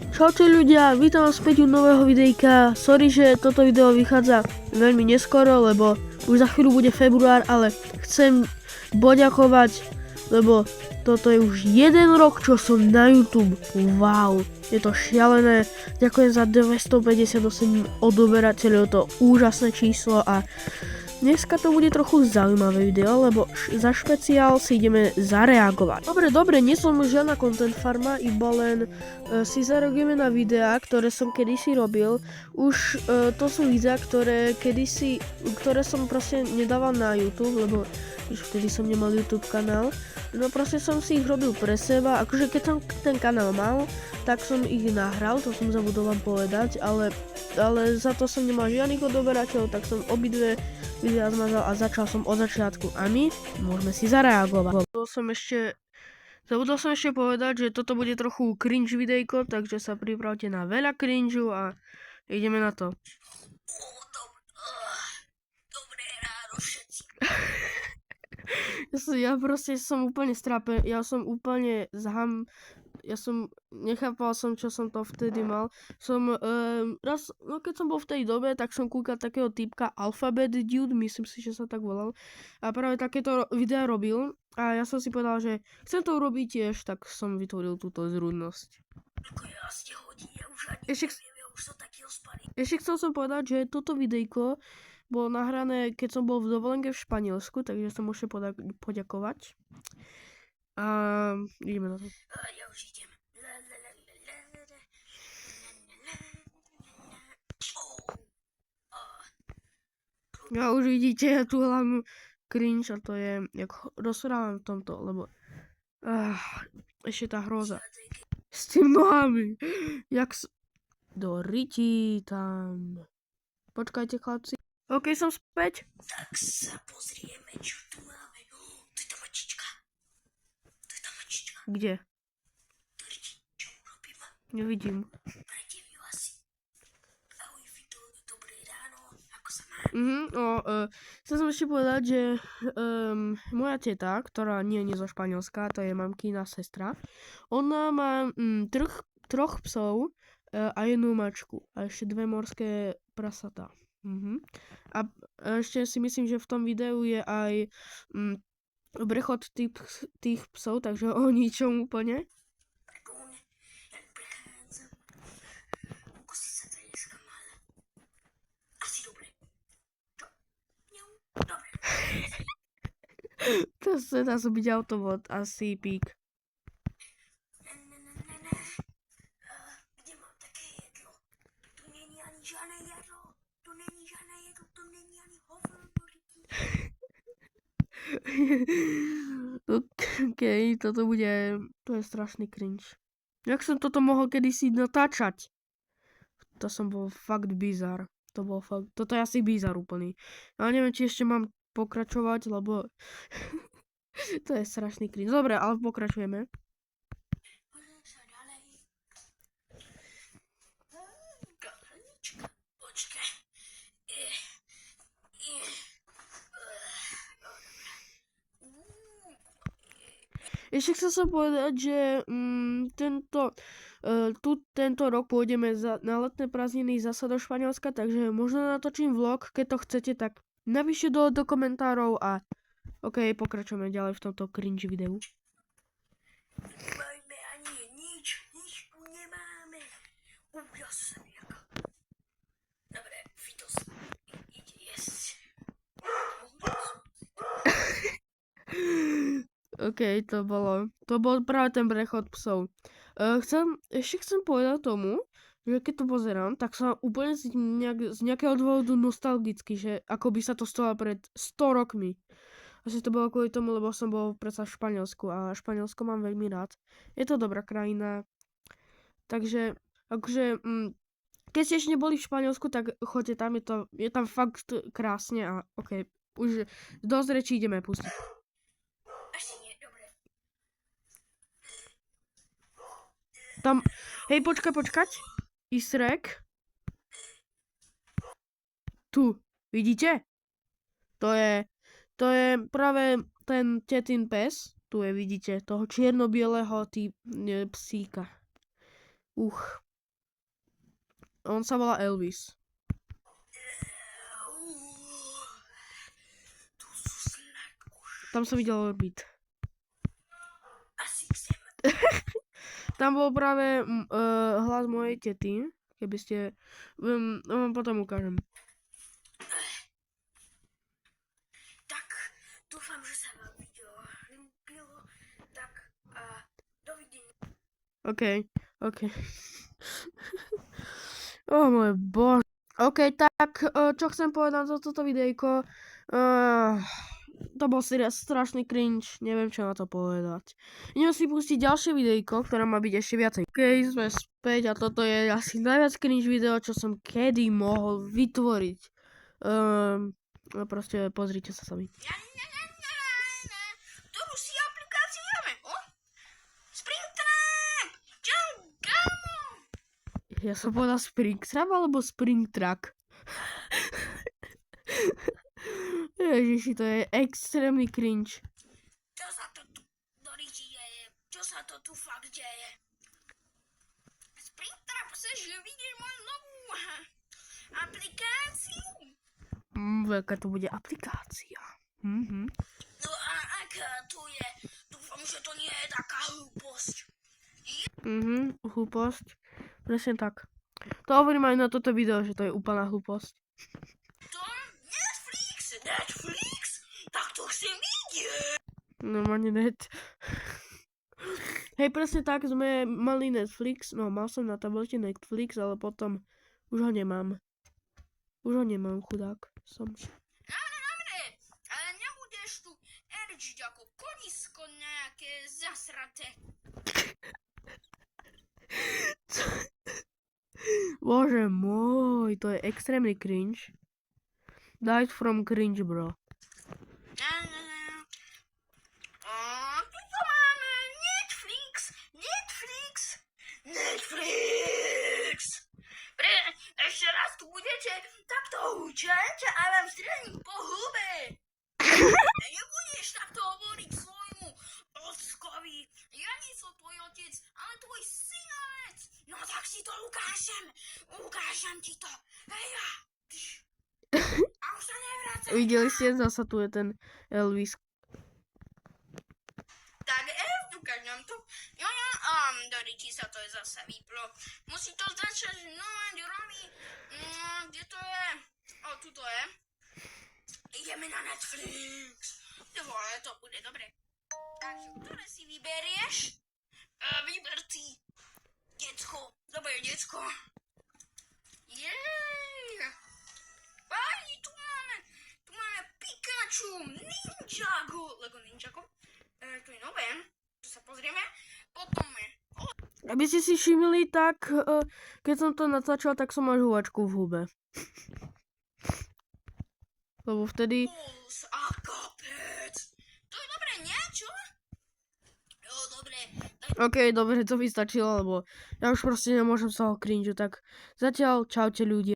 Čaute ľudia, vítam vás späť u nového videjka. Sorry, že toto video vychádza veľmi neskoro, lebo už za chvíľu bude február, ale chcem poďakovať, lebo toto je už 1 rok, čo som na YouTube. Wow, je to šialené. Ďakujem za 258 odoberateľov, to úžasné číslo a dneska to bude trochu zaujímavé video, lebo za špeciál si ideme zareagovať. Dobre, nie som žiadna content farma, iba len si zareagujeme na videá, ktoré som kedysi robil. Už to sú videá, ktoré som proste nedával na YouTube, lebo už vtedy som nemal YouTube kanál. No proste som si ich robil pre seba, akože keď som ten kanál mal, tak som ich nahral, to som zabudol vám povedať, ale za to som nemal žiadnych odoberateľov, tak som obidve videá zmazal a začal som od začiatku a my môžeme si zareagovať. Zabudol som ešte povedať, že toto bude trochu cringe videjko, takže sa pripravte na veľa cringeu a ideme na to. Dobré ráno všetci. Ja proste som úplne strápen, nechápal som, čo som to vtedy mal. Keď som bol v tej dobe, tak som kúkal takého typka Alphabet Dude, myslím si, že sa tak volal. A práve takéto videá robil a ja som si povedal, že chcem to urobiť tiež, tak som vytvoril túto zrúdnosť. Ako ja ste hodí, ja už ani neviem, ja už som taký ospaný. Ešte chcel som povedať, že toto videjko bolo nahrané, keď som bol v dovolenke v Španielsku, takže sa môžete poďakovať. A ideme na to. Ja už idem. Ja už vidíte tú hlavnú cringe a to je, jak rozprávam v tomto, lebo ešte tá hroza. S tým nohami. Do riti tam. Počkajte, chlapci. OK, som späť. Tak sa pozrieme, čo tu máme. To je tá mačička. Kde? To je čo urobím. Nevidím. Prejdem ju asi. Ahoj, Vito, dobré ráno. Ako sa má? Chcel som ešte povedať, že moja teta, ktorá nie je zo Španielska, to je mamkina sestra, ona má troch psov a jednu mačku a ešte 2 morské prasatá. A ešte si myslím, že v tom videu je aj prechod tých psov, takže o ničom úplne. Ako si sa to dneska mala? Asi dobre. Čo? Dobre. To sa dá byť autobot, asi pík. Kde mám také jedlo? Tu není ani žiadne jedlo. Tu není ani hovorky. OK, to je strašný cringe. Jak som toto mohol kedysi natáčať? To som bol fakt bizar. Toto je asi bizar úplný. Ale neviem, či ešte mám pokračovať, lebo to je strašný cringe. Dobre, ale pokračujeme. Počkaj. Ešte chcel som povedať, že tento rok pôjdeme na letné prázdniny zasa do Španielska, takže možno natočím vlog, keď to chcete, tak napíšte do komentárov a OK, pokračujeme ďalej v tomto cringe videu. Nemáme ani nič tu nemáme. Ja som jak. Dobre, Fitos ide jesť. OK, to bol práve ten prechod psov. Ešte chcem povedať tomu, že keď to pozerám, tak sa úplne z nejakého dôvodu nostalgicky, že ako by sa to stalo pred 100 rokmi. Asi to bolo kvôli tomu, lebo som bol predsa v Španielsku a Španielsko mám veľmi rád. Je to dobrá krajina. Takže, akože, keď ste ešte neboli v Španielsku, tak choďte tam, je tam fakt krásne a OK, už dosť rečí ideme pustiť. Asi nie, dobre. Tam, hej, počkať. Isrek. Tu, vidíte? To je práve ten tetin pes. Tu je, vidíte, toho čierno-bieleho psíka. On sa volá Elvis. Tu sú sladkoši. Tam som videl Orbit. Asi chcem. Tam bol práve hlas mojej tety, keby ste... vám potom ukážem. Tak, dúfam, že sa vám video ľúbilo. Tak, a dovidenia. OK. O môj bož. OK, tak, čo chcem povedať za toto videjko? To bol strašný cringe, neviem čo na to povedať. Idem si pustiť ďalšie videjko, ktoré má byť ešte viacej. OK, sme späť a toto je asi najviac cringe video, čo som kedy mohol vytvoriť. Proste pozrite sa sami. Ktorú si aplikáciu máme? Springtrap! Čau, kámo! Ja som povedal Springtrap alebo Springtrack? Ježiši, to je extrémny cringe. Čo sa to tu do ríči deje? Čo sa to tu fakt deje? Springtrap, chceš vidieť moju novú aplikáciu? Veľká to bude aplikácia. No a aká to je? Dúfam, že to nie je taká hlúposť. Hlúposť. Presne tak. To hovorím aj na toto video, že to je úplná hlúposť. To? Netflix? Tak to chcem vidieť. Normálne net. Hej, presne tak, sme mali Netflix, no mal som na tablete Netflix, ale potom už ho nemám. Chudák som. Dobre, ale nebudeš tu erčiť ako konisko nejaké zasraté. Bože môj, to je extrémny cringe. Died from cringe, bro. Tuto máme Netflix. Ešte raz tu budete takto hučať a vám strelím po hube. Nebudeš takto hovoriť svojmu ockovi. Ja nie som tvoj otec, ale tvoj synovec. No tak si to ukážem. Ukážem ti to. Heja. A už sa nevracaj. Videli ste, zasa tu je ten Elvis. Tak, ukážem to. Do ríči sa to je zase vyplo. Musí to začať znova robiť. Kde to je? Tuto je. Ideme na Netflix. Dobre, to bude dobre. Takže, ktoré si vyberieš? Vyber ty. Decko. Dobre, decko. Jej. Páni, tu máme Pikachu, Ninjago. Lego Ninjago. To je nové. Tu sa pozrieme. Potom je... Aby ste si všimli, tak keď som to natáčal, tak som mal žuvačku v hube. Lebo vtedy... Puls a kopec. To je dobré, nie? Čo? Jo, dobre. OK, dobre, to by stačilo, lebo ja už proste nemôžem z toho cringe, tak zatiaľ čaute ľudia.